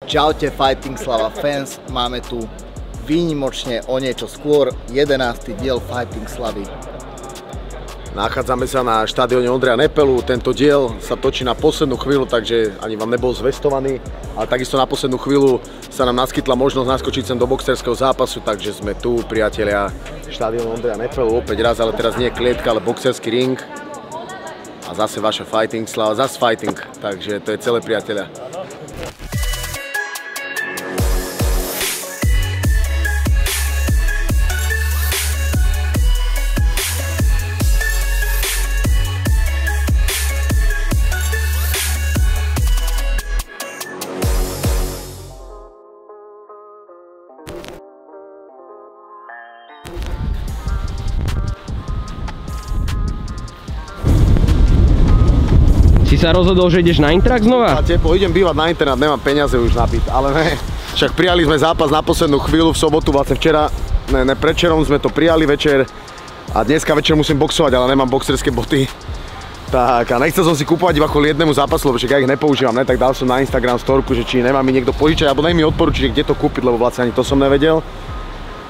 Čaute Fighting Slava fans, máme tu výnimočne o niečo skôr 11. diel Fighting Slavy. Nachádzame sa na štadióne Ondreja Nepelu, tento diel sa točí na poslednú chvíľu, takže ani vám nebol zvestovaný, ale takisto na poslednú chvíľu sa nám naskytla možnosť naskočiť sem do boxerského zápasu, takže sme tu, priatelia, štadión Ondreja Nepelu, opäť raz, ale teraz nie klietka, ale boxerský ring. A zase vaša Fighting Slava, zase fighting, takže to je celé, priatelia. Si sa rozhodol, že ideš na Intrak znova? Idem bývať na internát, nemám peniaze už nabiť, ale ne. Však prijali sme zápas na poslednú chvíľu v sobotu, vlastne včera, predčerom sme to prijali večer a dneska večer musím boxovať, ale nemám boxerské boty. Tak a nechcel som si kúpovať iba kvôli jednému zápasu, lebo však ja ich nepoužívam, ne, tak dal som na Instagram storku, že či nemá mi niekto požičať, alebo nech mi odporúči, kde to kúpiť, lebo vlastne ani to som nevedel.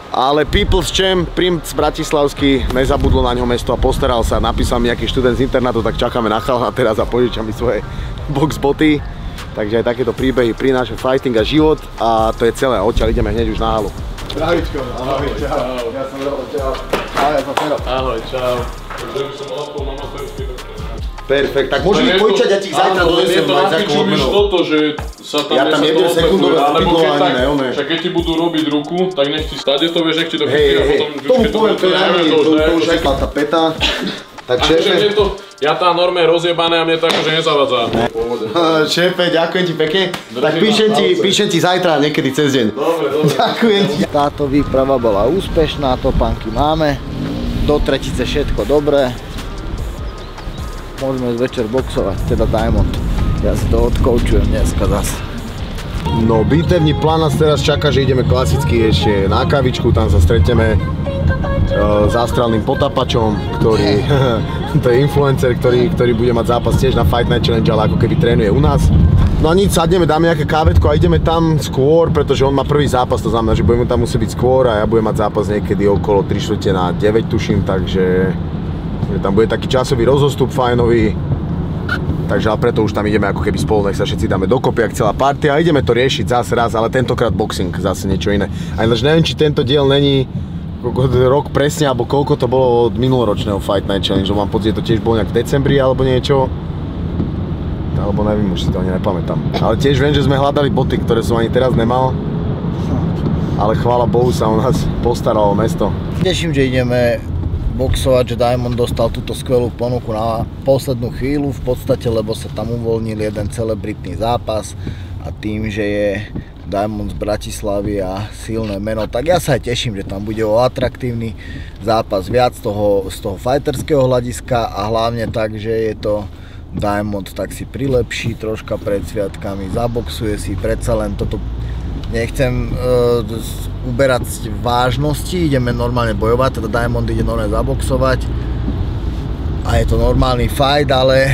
Ale People's Champ, princ bratislavský, nezabudlo na ňo mesto a postaral sa, napísal mi nejaký študent z internátu, tak čakáme na chalana teraz a požičam mi svoje box boty. Takže aj takéto príbehy prináša fighting a život a to je celé, odtiaľ ideme hneď už na halu. Zdravičko, ahoj, čau. Ja som Robo, čau. Ahoj, ja som Fero. Ahoj, čau. Takže už som odpol na materský. Perfekt, tak môžem ich požičať, ja ti ich zajtra donesem aj za odmenou. Toto, že sa tam ja tam jedno sekundové vpidlo ani ne, one. Však keď ti budú robiť ruku, tak nech ti stade to vieš, nech ti to chytí a potom... Tomu poviem, to je najmenej, to už aj tá peta. Tak šéfe... Ja tá norma je rozjebané a mne to akože nezavadzá. Šéfe, ďakujem ti pekne. Tak píšem ti zajtra niekedy cez deň. Dobre, dobre. Ďakujem ti. Táto výprava bola úspešná, topánky máme, do tretice všetko dobré. Môžeme večer boxovať, teda Diamond. Ja si to odkoučujem dneska zase. No, bitevný plán nás teraz čaká, že ideme klasicky ešte na kavičku, tam sa stretneme s astrálnym potapačom, ktorý to je influencer, ktorý bude mať zápas tiež na Fight Night Challenge, ale ako keby trénuje u nás. No a nič, sadneme, dáme nejaké kávetko a ideme tam skôr, pretože on má prvý zápas, to znamená, že budeme tam musieť byť skôr a ja budem mať zápas niekedy okolo 3/4 na 9 tuším, takže tam bude taký časový rozostup fajnový. Takže ale preto už tam ideme ako keby spolu, nech sa všetci dáme dokopy, jak celá partia a ideme to riešiť zase raz, ale tentokrát boxing, zase niečo iné. A ináč neviem, či tento diel není rok presne, alebo koľko to bolo od minuloročného Fight Night Challenge, mám pocit, že to tiež bolo nejak v decembri alebo niečo. Alebo neviem, už si to ani nepamätám. Ale tiež viem, že sme hľadali boty, ktoré som ani teraz nemal. Ale chvála Bohu sa o nás postaralo mesto. Teším, že ideme boxovať, že Diamond dostal túto skvelú ponuku na poslednú chvíľu v podstate, lebo sa tam uvoľnil jeden celebritný zápas a tým, že je Diamond z Bratislavy a silné meno, tak ja sa aj teším, že tam bude o atraktívny zápas viac z toho fighterského hľadiska a hlavne tak, že je to Diamond, tak si prilepší troška pred sviatkami, zaboxuje si, predsa len toto nechcem uberať vážnosti, ideme normálne bojovať, teda Diamond ide normálne zaboxovať a je to normálny fight, ale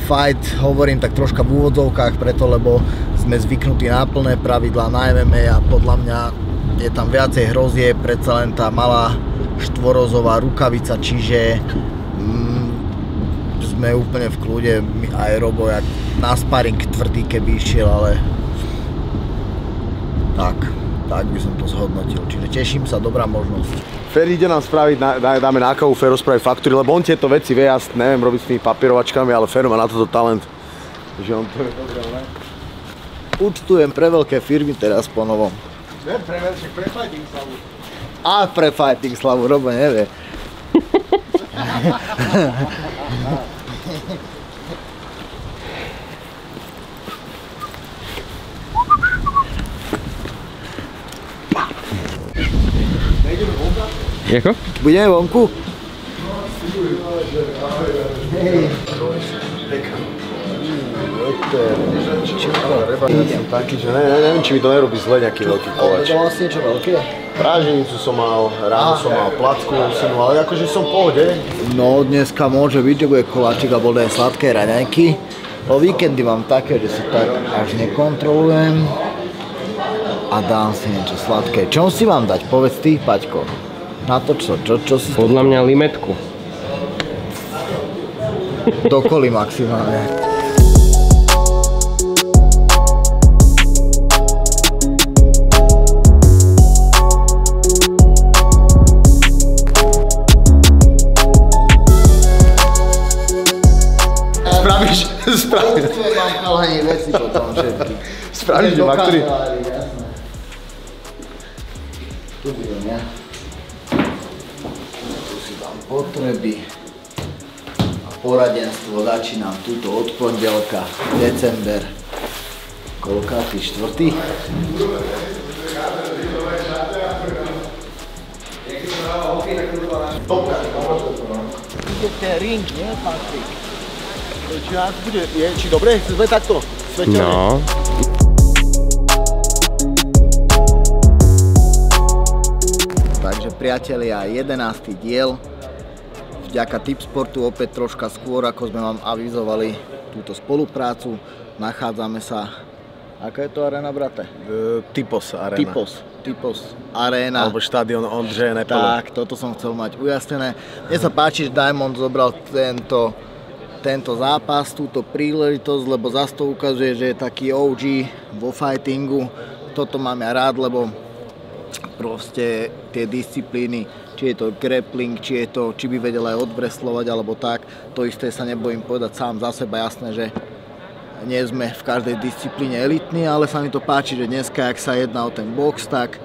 fight hovorím tak troška v úvodzovkách preto, lebo sme zvyknutí na plné pravidlá na MMA a podľa mňa je tam viacej hrozie, predsa len tá malá štvorozová rukavica, čiže sme úplne v kľude, aj Robo jak na sparing tvrdý keby išiel, ale tak by som to zhodnotil, čiže teším sa, dobrá možnosť. Fer ide nám spraviť, dáme na kávu Fero spraviť faktúry, lebo on tieto veci vie, ja neviem robiť s tými papierovačkami, ale Fero má na toto talent, že on to je dobré, ne? Účtujem pre veľké firmy teraz po novom. Ne, pre Fighting Slavu. A pre Fighting Slavu, Robo nevie. Jako? Budeme vonku? Hej. Som taký, že neviem, či mi to nerobí zle nejaký veľký koláč. To vlastne niečo veľké? Práženicu som mal, ráno som mal placku, ale akože som v pohode. No dneska môže byť, že bude koláčik a bude sladké raňajky. O víkendy mám také, že si tak až nekontrolujem. A dám si niečo sladké. Čo si mám dať? Povedz ty, Paťko. Na to čo si... Podľa mňa limetku. Dokoli maximálne. Spravíš. Mám kalhanie veci potom všetky. Spravíš, že ktorý... Tu budem ja. Tu si dám potreby. A poradenstvo začínam túto od pondelka. December. Koľkátý? 4. Ide ten ring, nie, Patrik? Či dobre? Sme takto? Svetelne? No. Takže priatelia, 11. diel. Vďaka Tipsportu opäť troška skôr, ako sme vám avizovali túto spoluprácu. Nachádzame sa... Aká je to aréna, brate? Typos Arena. Typos Arena. Alebo štadión Ondřeje Nepelu. Tak, toto som chcel mať ujasnené. Mne sa páči, že Diamond zobral tento zápas, túto príležitosť, lebo zase to ukazuje, že je taký OG vo fightingu. Toto mám ja rád, lebo proste tie disciplíny, či je to grappling, či by vedel aj odbreslovať alebo tak, to isté sa nebojím povedať sám za seba. Jasné, že nie sme v každej disciplíne elitní, ale sa mi to páči, že dneska, ak sa jedná o ten box, tak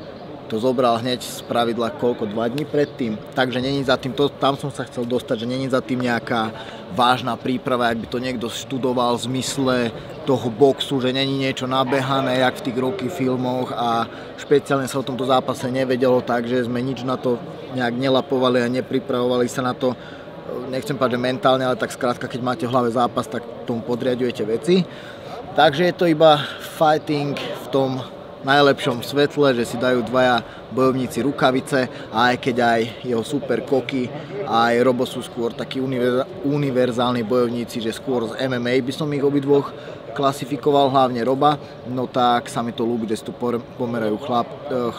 to zobral hneď z pravidla 2 dní predtým. Takže není za tým, tam som sa chcel dostať, že není za tým nejaká vážna príprava, ak by to niekto študoval v zmysle toho boxu, že není niečo nabehané, jak v tých Rocky filmoch, a špeciálne sa o tomto zápase nevedelo, takže sme nič na to nejak nelapovali a nepripravovali sa na to. Nechcem povedať, že mentálne, ale tak skrátka, keď máte v hlave zápas, tak tomu podriadujete veci. Takže je to iba fighting v tom najlepšom svetle, že si dajú dvaja bojovníci rukavice, a aj keď aj jeho super koky a aj Robo sú skôr takí univerzálni bojovníci, že skôr z MMA by som ich obidvoch klasifikoval, hlavne Roba, no tak sa mi to ľúbi, že si tu pomerajú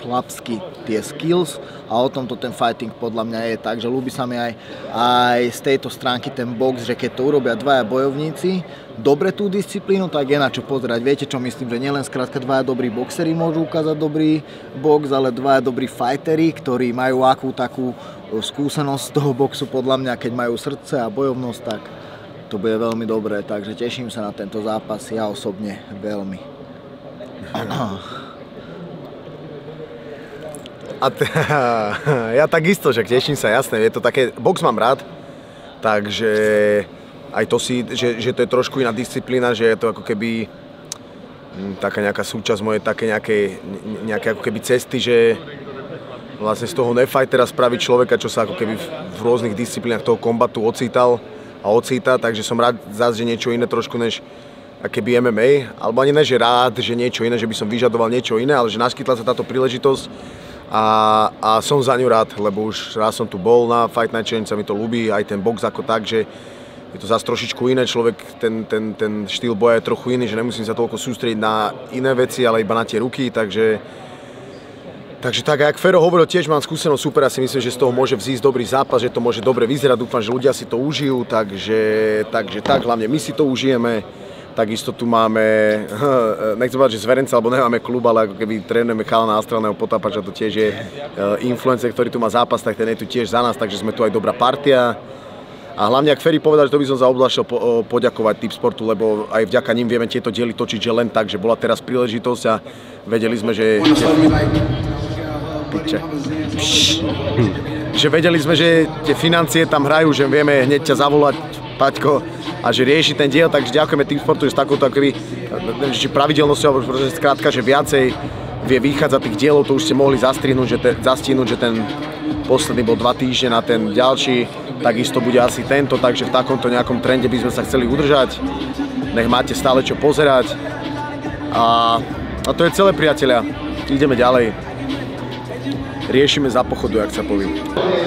chlapsky tie skills, a o tomto ten fighting podľa mňa je. Takže ľúbi sa mi aj z tejto stránky ten box, že keď to urobia dvaja bojovníci dobre tú disciplínu, tak je na čo pozerať. Viete, čo myslím, že nielen skrátka dvaja dobrí boxeri môžu ukázať dobrý box, ale dvaja dobrí fighteri, ktorí majú akú takú skúsenosť z toho boxu, podľa mňa, keď majú srdce a bojovnosť, tak to bude veľmi dobré, takže teším sa na tento zápas, ja osobne veľmi. Ja takisto, že teším sa, jasné, je to také, box mám rád, takže aj to že to je trošku iná disciplína, že je to ako keby taká nejaká súčasť mojej také nejaké ako keby cesty, že vlastne z toho nefightera spraviť človeka, čo sa ako keby v rôznych disciplínach toho kombatu ocíta, takže som rád zase, že niečo iné trošku než keby MMA, alebo ani ne, že rád, že niečo iné, že by som vyžadoval niečo iné, ale že naskytla sa táto príležitosť a som za ňu rád, lebo už raz som tu bol na Fight Night Challenge, sa mi to ľúbi, aj ten box ako tak, že je to zase trošičku iné, človek, ten štýl boja je trochu iný, že nemusím sa toľko sústrediť na iné veci, ale iba na tie ruky, takže tak, jak Fero hovoril, tiež mám skúsenosť super, ja si myslím, že z toho môže vzísť dobrý zápas, že to môže dobre vyzerať, dúfam, že ľudia si to užijú, takže tak, hlavne my si to užijeme. Takisto tu máme, nechcem povedať, že zverenca, alebo nemáme klub, ale ako keby trénujeme chalana astrálneho potápača, to tiež je influencer, ktorý tu má zápas, tak ten je tu tiež za nás, takže sme tu aj dobrá partia. A hlavne, ak Ferry povedal, že to by som za obzvlášť poďakovať Tipsportu, lebo aj vďaka nim vieme tieto diely točiť, že len tak, že bola teraz príležitosť a vedeli sme, že vedeli sme, že tie financie tam hrajú, že vieme hneď ťa zavolať, Paťko, a že rieši ten diel, takže ďakujeme Tipsportu, že s takouto pravidelnosťou, alebo skrátka, že viacej vie vychádzať tých dielov, to už ste mohli zastihnúť, že ten posledný bol 2 týždne, na ten ďalší takisto bude asi tento, takže v takomto nejakom trende by sme sa chceli udržať, nech máte stále čo pozerať a to je celé, priatelia, ideme ďalej. Riešime za pochodu, jak sa povie.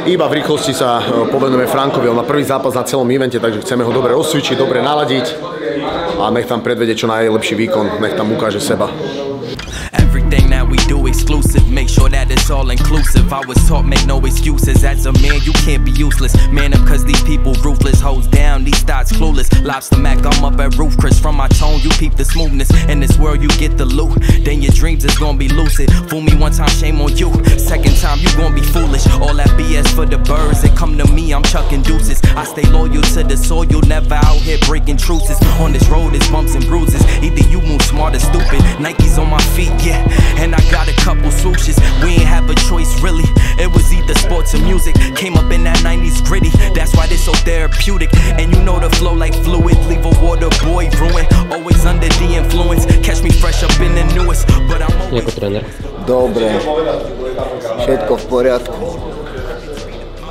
Iba v rýchlosti sa povenujeme Frankovi, on má prvý zápas na celom evente, takže chceme ho dobre osvičiť, dobre naladiť a nech tam predvedie čo najlepší výkon, nech tam ukáže seba. Everything that we do elusive. Make sure that it's all inclusive. I was taught make no excuses. As a man, you can't be useless. Man up cause these people ruthless. Hoes down, these thoughts clueless. Lobster Mac, I'm up at Roof Chris. From my tone, you peep the smoothness. In this world, you get the loot. Then your dreams is gonna be lucid. Fool me one time, shame on you. Second time, you gonna be foolish. All that BS for the birds. They come to me, I'm chucking deuces. I stay loyal to the soil, never out here breaking truces. On this road, it's bumps and bruises. Either you move smart or stupid. Nikes on my feet, yeah. And I got a couple swooshes. We ain't have a choice, really. It was either sports or music. Came up in that 90s gritty. That's why this so therapeutic. And you know the flow like fluid. Leave a water boy ruined. Always under the influence. Catch me fresh up in the newest. But I'm always... Jako tréner? Dobre, všetko v poriadku.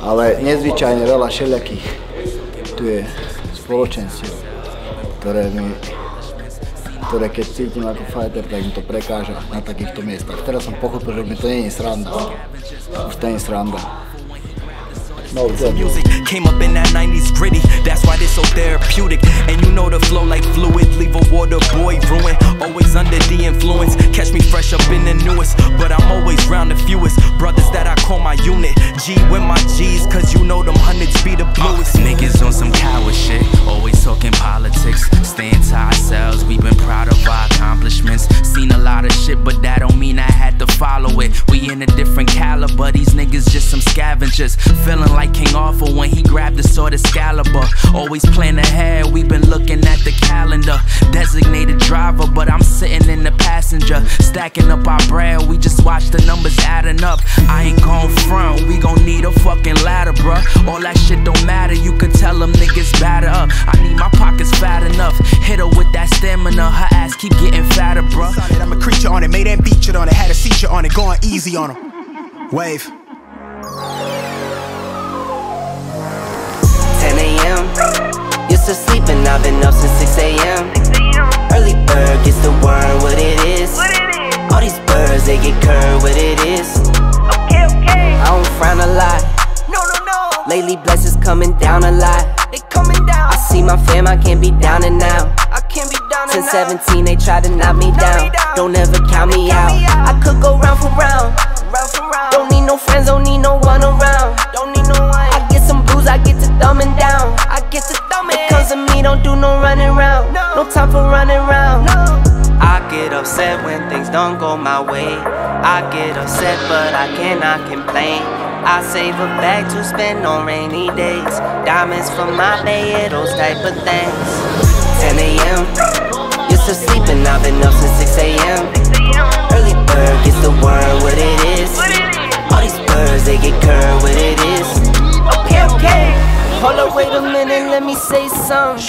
Ale nezvyčajne veľa všelijakých tu je spoločenstiev, ktoré keď cítim ako fighter, tak mi to prekáža na takýchto miestach. Teraz som pochopil, že mi to nie je sranda. Už to nie je sranda. No, music came up in that 90s gritty. That's why this so therapeutic. And you know the flow like fluid. Leave a water boy ruined. Always under the influence. Catch me fresh up in the newest. But I'm always round the fewest. Brothers that I call my unit. G with my G's, cause you know them hundreds be the bluest. Niggas on some coward shit. Always talking politics. Staying to ourselves. We've been proud of our accomplishments. Seen a lot of shit, but that don't mean I had to follow it. We in a different caliber. These niggas just some scavengers. Feeling like King Arthur when he grabbed the sword Excalibur. Always plan ahead, we've been looking at the calendar. Designated driver, but I'm sitting in the passenger. Stacking up our bread, we just watch the numbers adding up. I ain't gon' front, we gon' need a fucking ladder, bruh. All that shit don't matter, you can tell them niggas batter up. I need my pockets fat enough, hit her with that stamina. Her ass keep getting fatter, bruh. I'm a creature on it, made that feature on it. Had a seizure on it, going easy on him. Wave. 10 a.m. Used to sleep and I've been up since 6 a.m. Early bird gets the worm, what it is. All these birds, they get curved, what it is. I don't frown a lot. Lately blessings coming down a lot. I see my fam, I can't be down and out. Since 17 they tried to knock me down. Don't ever count me out. I could go round for round. Don't need no friends, don't need no one around. I get some blues, I get to thumbing down. It comes to me, don't do no running round. No time for running round. I get upset when things don't go my way. I get upset but I cannot complain. I save a bag to spend on rainy days. Diamonds for my bay, those type of things. 10 a.m. Used to sleep and I've been up since 6 a.m. Early bird gets the worm, what it is. All these birds, they get curved, what it is. Okay. Hold up, wait a minute, let me say something.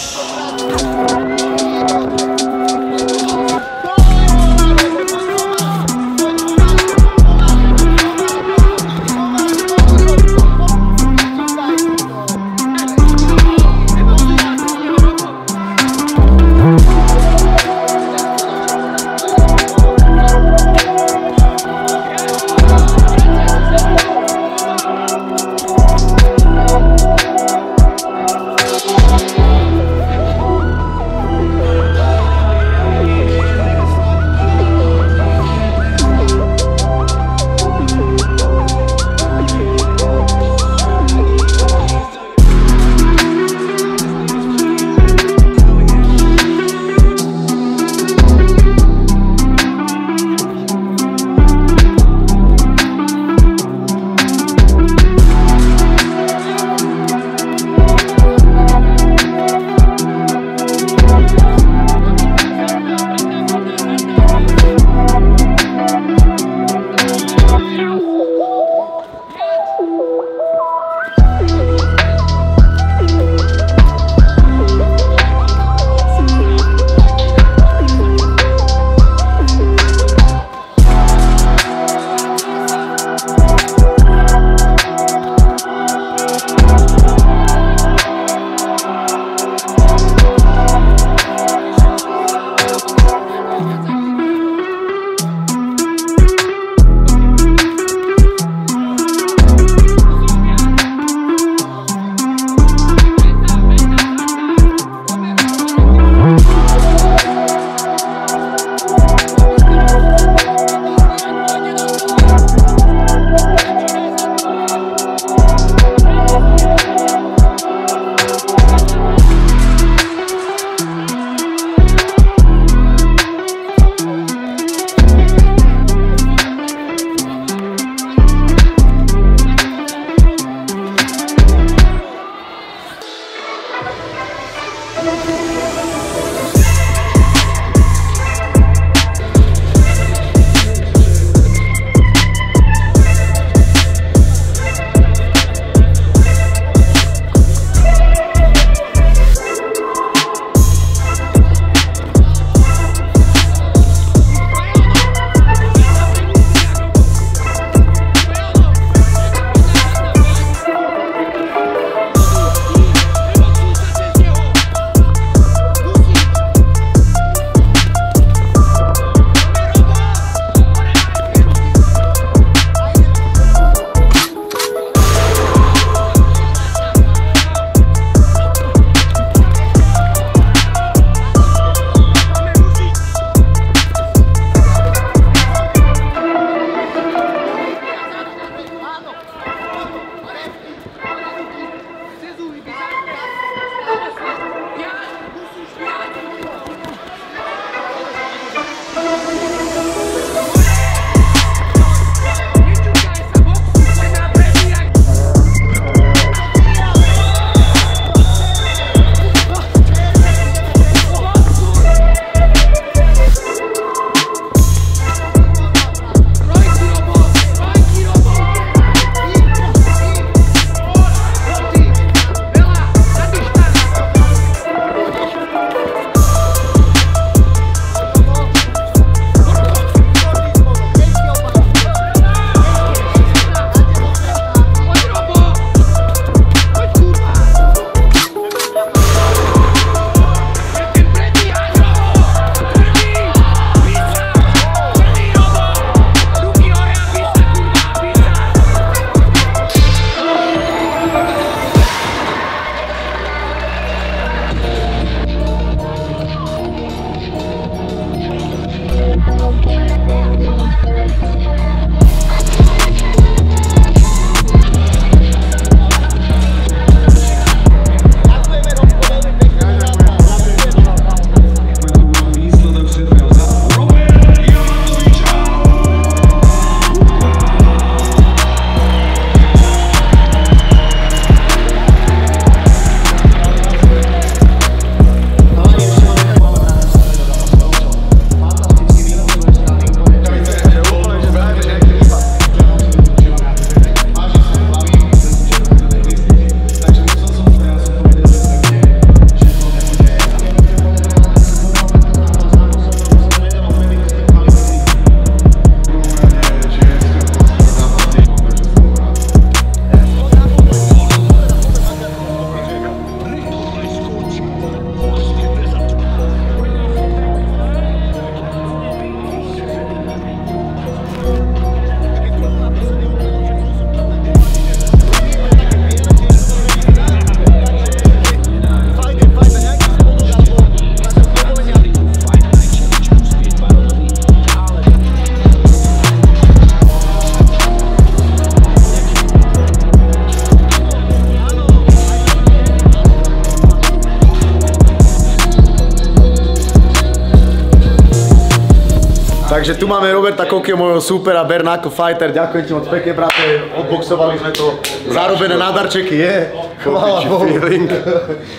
Takže tu máme Roberta Kokio, môjho supera, Bare Knuckle Fighter. Ďakujem ti moc pekne, brate. Odboxovali sme to. Zarobené na darčeky, je. Chvála Bohu.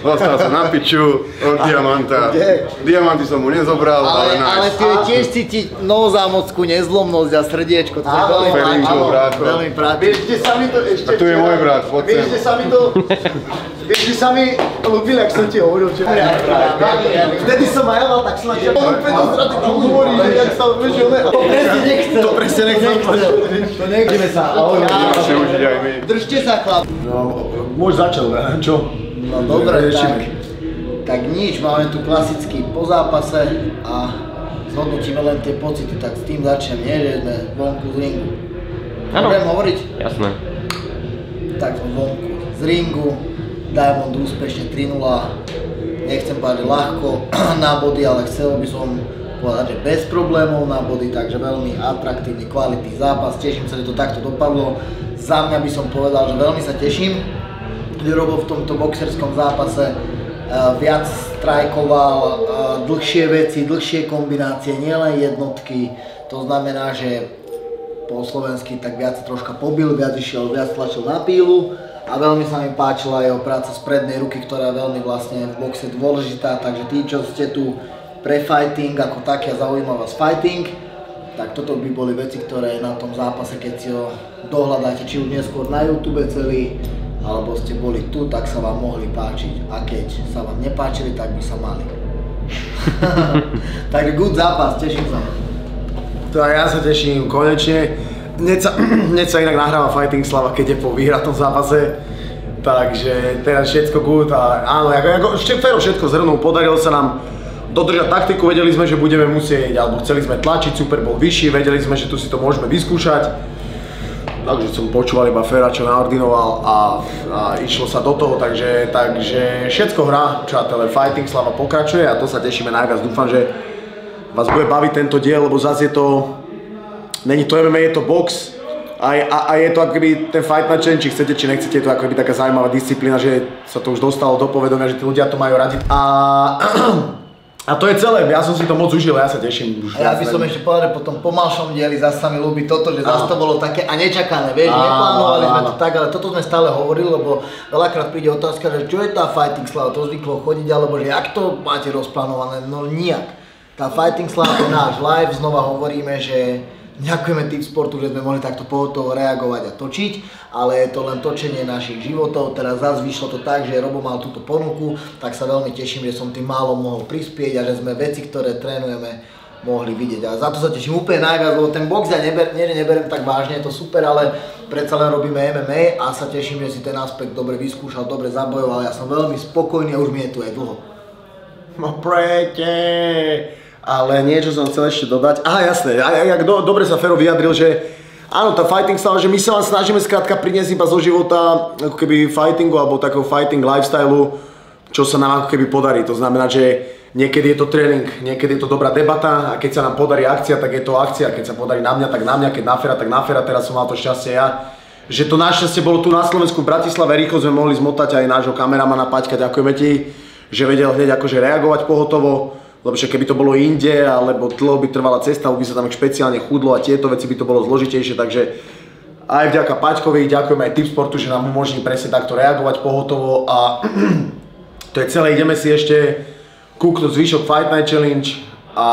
Dostal sa na piču od Diamanta. Diamanty som mu nezobral, ale nice. Ale tu je tiež cítiť novozámodskú nezlomnosť a srdiečko. To je veľmi Felinko, brátko. veľmi práve. Vieš, kde sa mi to ešte... A tu je môj brat, poď sem. Vieš, kde sa mi to... Vieš, kde sa mi ľúbil, ak som ti hovoril, čo... Vtedy som aj mal, tak som aj ťa... Úplne do straty, čo hovorí, že jak sa... Vieš, že to presne nechcel. To presne nechcel. To nechceme sa. Môžete užiť aj my. Držte sa, chlap. No, môž začal, čo? No dobre, tak nič, máme tu klasický po zápase a zhodnotíme len tie pocity, tak s tým začnem, nie, že sme vonku z ringu. Môžem hovoriť? Jasné. Tak sme vonku z ringu, Diamond úspešne 3-0, nechcem povedať ľahko na body, ale chcel by som povedať, že bez problémov na body, takže veľmi atraktívny, kvalitný zápas, teším sa, že to takto dopadlo. Za mňa by som povedal, že veľmi sa teším, že Robo v tomto boxerskom zápase viac strajkoval, dlhšie veci, dlhšie kombinácie, nielen jednotky, to znamená, že po slovensky tak viac troška pobil, viac išiel, viac tlačil na pílu a veľmi sa mi páčila jeho práca z prednej ruky, ktorá je veľmi vlastne v boxe dôležitá, takže tí, čo ste tu pre fighting ako taký a zaujíma vás fighting, tak toto by boli veci, ktoré na tom zápase, keď si ho dohľadáte, či už neskôr na YouTube celý, alebo ste boli tu, tak sa vám mohli páčiť a keď sa vám nepáčili, tak by sa mali. Takže good zápas, teším sa. To aj ja sa teším, konečne. Hneď sa inak nahráva Fighting Slava, keď je po vyhratom zápase. Takže teraz všetko good a áno, všetko zhrnul, podarilo sa nám dodržať taktiku, vedeli sme, že budeme musieť, alebo chceli sme tlačiť, super bol vyšší, vedeli sme, že tu si to môžeme vyskúšať. Takže som počúval iba Fera, čo naordinoval a išlo sa do toho, takže všetko hrá, přátelé, Fighting Slava pokračuje a to sa tešíme najviac. Dúfam, že vás bude baviť tento diel, lebo zase je to, není to MMA, je to box a je to akoby ten Fight Night Challenge, či chcete, či nechcete, je to akoby taká zaujímavá disciplína, že sa to už dostalo do povedomia, že tí ľudia to majú radi. A to je celé, ja som si to moc užil, ja sa teším. Ja by som ešte povedal, že po tom pomalšom dieli zase sa mi ľúbi toto, že zase to bolo také a nečakané, vieš, neplánovali sme to tak, ale toto sme stále hovorili, lebo veľakrát príde otázka, že čo je tá Fighting Slava, to zvyklo chodiť, alebo že jak to máte rozplánované, no nijak. Tá Fighting Slava je náš live, znova hovoríme, že ďakujeme Tip Sportu, že sme mohli takto pohotovo reagovať a točiť, ale je to len točenie našich životov. Teraz zase vyšlo to tak, že Robo mal túto ponuku, tak sa veľmi teším, že som tým málo mohol prispieť a že sme veci, ktoré trénujeme, mohli vidieť. A za to sa teším úplne najviac, lebo ten box ja neberiem tak vážne, je to super, ale predsa len robíme MMA a sa teším, že si ten aspekt dobre vyskúšal, dobre zabojoval. Ja som veľmi spokojný a už mi je tu aj dlho. No prete. Ale niečo som chcel ešte dodať. Aha, jasné, dobre sa Fero vyjadril, že áno, tá Fighting Slava, že my sa vám snažíme skrátka priniesť iba zo života ako keby fightingu alebo takého fighting lifestylu, čo sa nám ako keby podarí. To znamená, že niekedy je to tréning, niekedy je to dobrá debata a keď sa nám podarí akcia, tak je to akcia, keď sa podarí na mňa, tak na mňa, keď na Fera, tak na Fera. Teraz som mal to šťastie ja, že to našťastie bolo tu na Slovensku v Bratislave, rýchlo sme mohli zmotať aj nášho kameramana Paťka, ďakujeme ti, že vedel hneď akože reagovať pohotovo. Lebo že keby to bolo inde, alebo dlho by trvala cesta, by sa tam špeciálne chudlo a tieto veci by to bolo zložitejšie, takže aj vďaka Paťkovi, ďakujem aj Tip Sportu, že nám umožní presne takto reagovať pohotovo a to je celé, ideme si ešte kúknuť zvyšok Fight Night Challenge a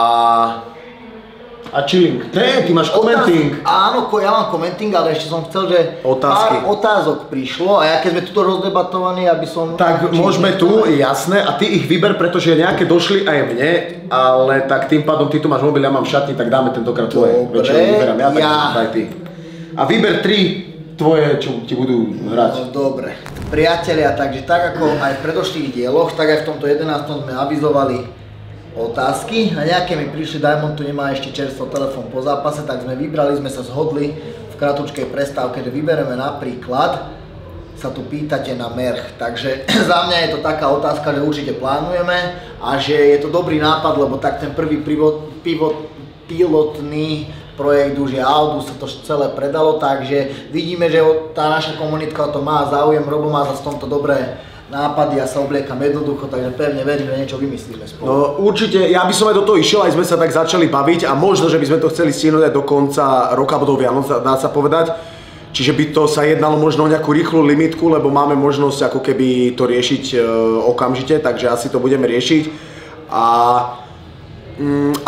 chilling. Ty máš commenting. Áno, ja mám commenting, ale ešte som chcel, že pár otázok prišlo a ja keď sme tuto rozdebatovaní, aby som... Tak môžeme tu, jasné, a ty ich vyber, pretože nejaké došli aj mne, ale tak tým pádom ty tu máš mobil, ja mám v šatni, tak dáme tentokrát tvoje. Dobre, vyberám ja, tak daj ty. A vyber 3 tvoje, čo ti budú hrať. No, dobre. Priatelia, takže tak ako aj v predošlých dieloch, tak aj v tomto 11. sme avizovali otázky a nejaké mi prišli, Diamond tu nemá ešte čerstvo telefón po zápase, tak sme sa zhodli v kratučkej prestávke, že vybereme napríklad, sa tu pýtate na merch, takže za mňa je to taká otázka, že určite plánujeme a že je to dobrý nápad, lebo tak ten prvý pilotný projekt už je out, už sa to celé predalo, takže vidíme, že tá naša komunitka o to má záujem, Robo má zase v tomto dobré nápady, ja sa obliekam jednoducho, takže pevne verím, že niečo vymyslíme spolu. No určite, ja by som aj do toho išiel, aj sme sa tak začali baviť a možno, že by sme to chceli stihnúť aj do konca roka, alebo do Vianoc, dá sa povedať. Čiže by to sa jednalo možno o nejakú rýchlu limitku, lebo máme možnosť ako keby to riešiť okamžite, takže asi to budeme riešiť. A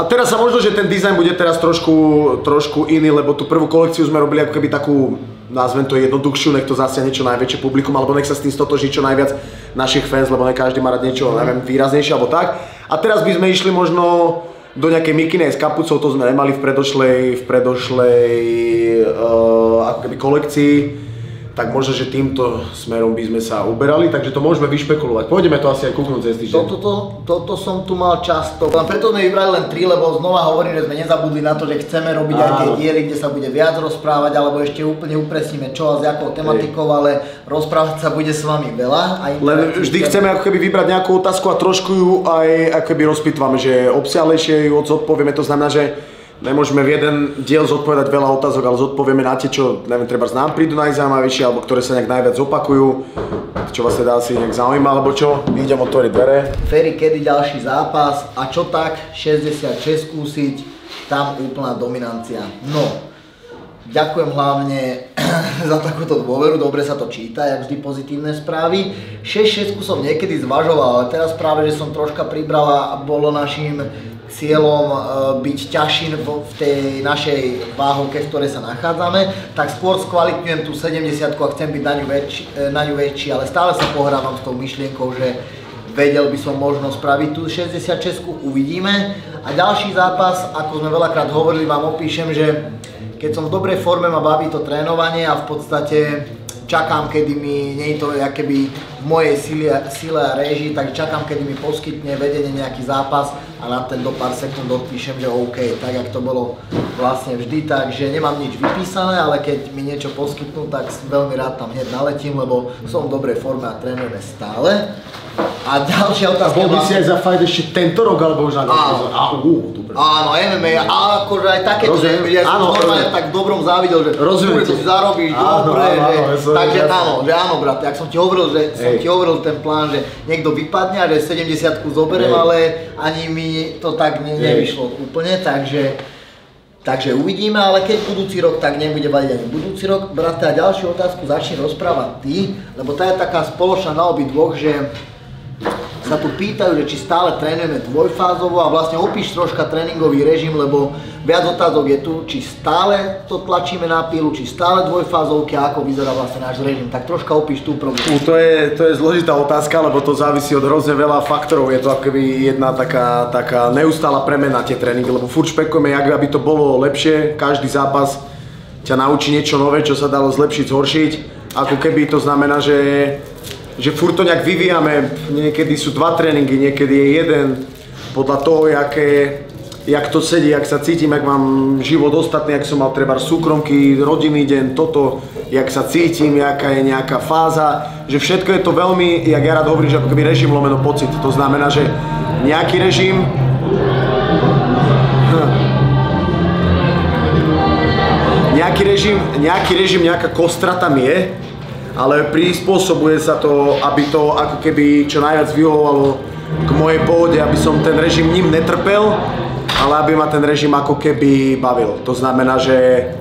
teraz sa možno, že ten dizajn bude teraz trošku iný, lebo tú prvú kolekciu sme robili ako keby takú, nazvem to jednoduchšiu, nech to zasiahne čo najväčšie publikum, alebo nech sa s tým stotoží čo najviac našich fans, lebo ne každý má rád niečo, neviem, výraznejšie alebo tak. A teraz by sme išli možno do nejakej mikinej s kapucou, to sme nemali v predošlej ako keby kolekcii, tak možno, že týmto smerom by sme sa uberali, takže to môžeme vyšpekulovať. Pôjdeme to asi aj kúknúť cez týždeň. Toto som tu mal často, preto sme vybrali len 3, lebo znova hovorím, že sme nezabudli na to, že chceme robiť aj tie diely, kde sa bude viac rozprávať, alebo ešte úplne upresníme čo a s jakou tematikou, ale rozprávať sa bude s vami veľa. Len vždy chceme ako keby vybrať nejakú otázku a trošku ju aj ako keby rozpýtvame, že obsiahlejšie ju zodpovieme, to znamená, že nemôžeme v jeden diel zodpovedať veľa otázok, ale zodpovieme na tie, čo neviem, treba nám prídu najzaujímavejšie, alebo ktoré sa nejak najviac opakujú, čo vás teda asi nejak zaujíma, alebo čo. Idem otvoriť dvere. Ferry, kedy ďalší zápas a čo tak 66 skúsiť, tam úplná dominancia. No, ďakujem hlavne za takúto dôveru, dobre sa to číta, jak vždy pozitívne správy. 6-6 som niekedy zvažoval, ale teraz práve, že som troška pribral a bolo našim cieľom byť ťažší v tej našej váhovke, v ktorej sa nachádzame, tak skôr skvalitňujem tú 70 a chcem byť na ňu väčší, ale stále sa pohrávam s tou myšlienkou, že vedel by som možno spraviť tú 66, uvidíme. A ďalší zápas, ako sme veľakrát hovorili, vám opíšem, že keď som v dobrej forme, ma baví to trénovanie a v podstate čakám, kedy mi, nie je to akoby v mojej sile a réžii, tak čakám, kedy mi poskytne vedenie nejaký zápas a na ten do pár sekúnd odpíšem, že OK, tak jak to bolo vlastne vždy, takže nemám nič vypísané, ale keď mi niečo poskytnú, tak veľmi rád tam hneď naletím, lebo som v dobrej forme a trénujeme stále. A ďalšia otázka... Bol by si aj za fight ešte tento rok, alebo už na dobre. Áno, MMA, a akože aj takéto, ja som normálne tak v dobrom závidel, že dobre, to si zarobíš, dobre, takže áno, brat, jak som ti hovoril, že som ti hovoril ten plán, že niekto vypadne a že 70-ku zoberiem, ale ani mi to tak nevyšlo úplne, takže uvidíme, ale keď budúci rok, tak nebude vadiť ani budúci rok. Brate, a ďalšiu otázku začni rozprávať ty, lebo tá je taká spoločná na obidvoch, že sa tu pýtajú, že či stále trénujeme dvojfázovo a vlastne opíš troška tréningový režim, lebo viac otázok je tu, či stále to tlačíme na pílu, či stále dvojfázovky a ako vyzerá vlastne náš režim. Tak troška opíš tú problém. To je zložitá otázka, lebo to závisí od hrozne veľa faktorov. Je to akoby jedna taká neustála premena tie tréningy, lebo furt špekujeme, jak aby to bolo lepšie. Každý zápas ťa naučí niečo nové, čo sa dalo zlepšiť, zhoršiť. Ako keby to znamená, že furt to nejak vyvíjame, niekedy sú 2 tréningy, niekedy je jeden, podľa toho, jak to sedí, jak sa cítim, jak mám život ostatný, jak som mal treba súkromky, rodinný deň, toto, jak sa cítim, jaká je nejaká fáza, že všetko je to veľmi, jak ja rád hovorím, že ako keby režim lomeno pocit, to znamená, že nejaký režim, nejaká kostra tam je, ale prispôsobuje sa to, aby to ako keby čo najviac vyhovovalo k mojej pohode, aby som ten režim ním netrpel, ale aby ma ten režim ako keby bavil. To znamená, že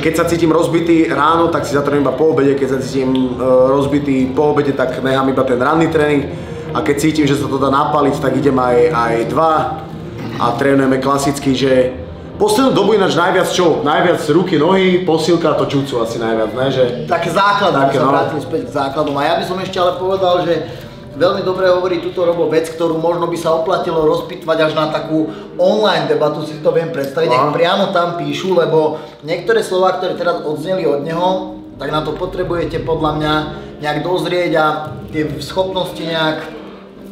keď sa cítim rozbitý ráno, tak si zatrenujem iba po obede, keď sa cítim rozbitý po obede, tak nechám iba ten ranný tréning a keď cítim, že sa to dá napaliť, tak idem aj 2 a trénujeme klasicky, že poslednú dobu ináč najviac čo? Najviac ruky, nohy, posilka, to jutsu asi najviac, ne? Že... Také základy, aby sa vrátili späť k základom. A ja by som ešte ale povedal, že veľmi dobre hovorí túto Robo vec, ktorú možno by sa oplatilo rozpýtvať až na takú online debatu, si to viem predstaviť, nech priamo tam píšu, lebo niektoré slová, ktoré teraz odzneli od neho, tak na to potrebujete podľa mňa nejak dozrieť a tie schopnosti nejak,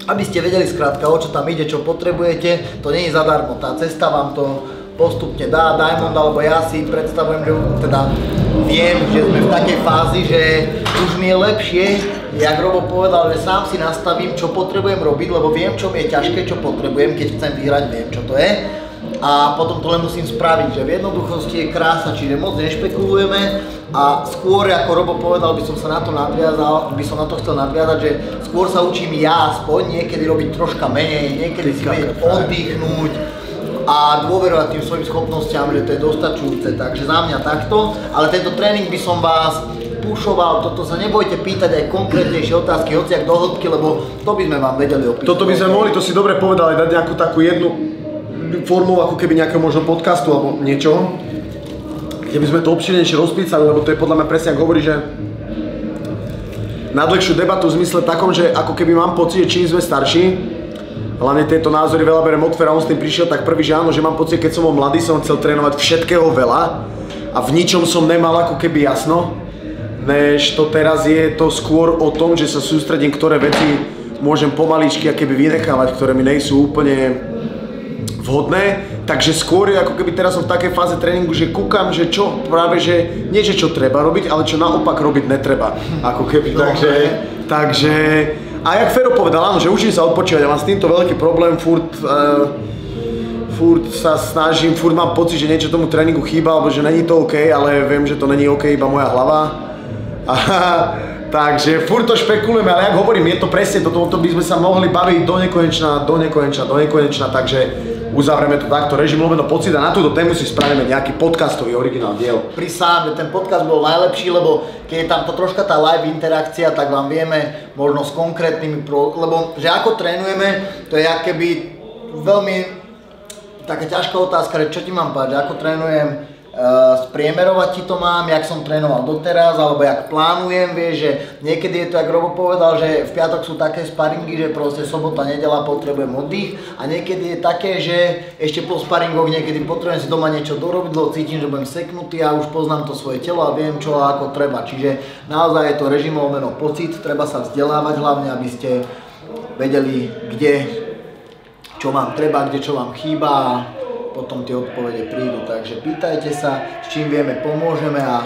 aby ste vedeli skrátka, o čo tam ide, čo potrebujete, to nie je zadarmo, tá cesta vám to postupne dá Diamond, alebo ja si predstavujem, že teda viem, že sme v takej fázi, že už mi je lepšie, jak Robo povedal, že sám si nastavím, čo potrebujem robiť, lebo viem, čo mi je ťažké, čo potrebujem, keď chcem vyhrať, viem, čo to je. a potom to len musím spraviť, že v jednoduchosti je krása, čiže moc nešpekulujeme a skôr, ako Robo povedal, by som na to chcel nadviazať, že skôr sa učím ja aspoň niekedy robiť troška menej, niekedy si vedieť oddychnúť a dôverovať tým svojim schopnostiam, že to je dostačujúce, takže za mňa takto, ale tento tréning by som vás pušoval, toto sa nebojte pýtať aj konkrétnejšie otázky, hociak do hĺbky, lebo to by sme vám vedeli opísať. Toto by sme mohli, to si dobre povedali, dať nejakú takú jednu formu, ako keby nejakého možno podcastu alebo niečoho, kde by sme to obširnejšie rozpísali, lebo to je podľa mňa presne, ako hovorí, že na dlhšiu debatu v zmysle takom, že ako keby mám pocit, že čím sme starší, hlavne tieto názory veľa berem od Fera, on s tým prišiel tak prvý, že áno, že mám pocit, keď som bol mladý, som chcel trénovať všetkého veľa a v ničom som nemal ako keby jasno, než to teraz je to skôr o tom, že sa sústredím, ktoré veci môžem pomaličky akoby vynechávať, ktoré mi nejsú úplne vhodné, takže skôr je ako keby teraz som v takej fáze tréningu, že kúkam, že čo práve, že nie že čo treba robiť, ale čo naopak robiť netreba, ako keby, takže a jak Fero povedal, áno, že učím sa odpočívať, ja mám s týmto veľký problém, furt sa snažím, furt mám pocit, že niečo tomu tréningu chýba, alebo že není to OK, ale viem, že to není OK, iba moja hlava. Takže furt to špekulujeme, ale jak hovorím, je to presne toto, by sme sa mohli baviť do nekonečna, takže uzavrieme to takto, režim lomeno pocit a na túto tému si spravíme nejaký podcastový originál diel. Prisám, že ten podcast bol najlepší, lebo keď je tam to troška tá live interakcia, tak vám vieme možno s konkrétnymi, lebo že ako trénujeme, to je akoby veľmi taká ťažká otázka, že čo ti mám povedať, ako trénujem, spriemerovať ti to mám, jak som trénoval doteraz, alebo jak plánujem, vieš, že niekedy je to, jak Robo povedal, že v piatok sú také sparingy, že proste sobota, nedeľa potrebujem oddych a niekedy je také, že ešte po sparingoch niekedy potrebujem si doma niečo dorobiť, lebo cítim, že budem seknutý a už poznám to svoje telo a viem, čo a ako treba, čiže naozaj je to režim lomeno pocit, treba sa vzdelávať hlavne, aby ste vedeli, kde, čo vám treba, kde čo vám chýba, potom tie odpovede prídu, takže pýtajte sa, s čím vieme, pomôžeme a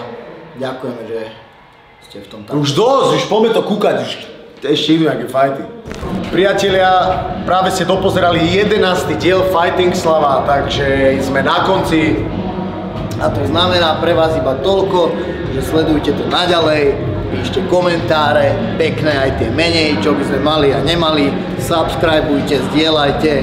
ďakujeme, že ste v tom tam. Už dosť, už poďme to kúkať, už ešte idú nejaké fighty. Priatelia, práve ste dopozerali 11. diel Fighting Slava, takže sme na konci. A to znamená pre vás iba toľko, že sledujte to naďalej, píšte komentáre, pekné aj tie menej, čo by sme mali a nemali, subscribeujte, zdieľajte.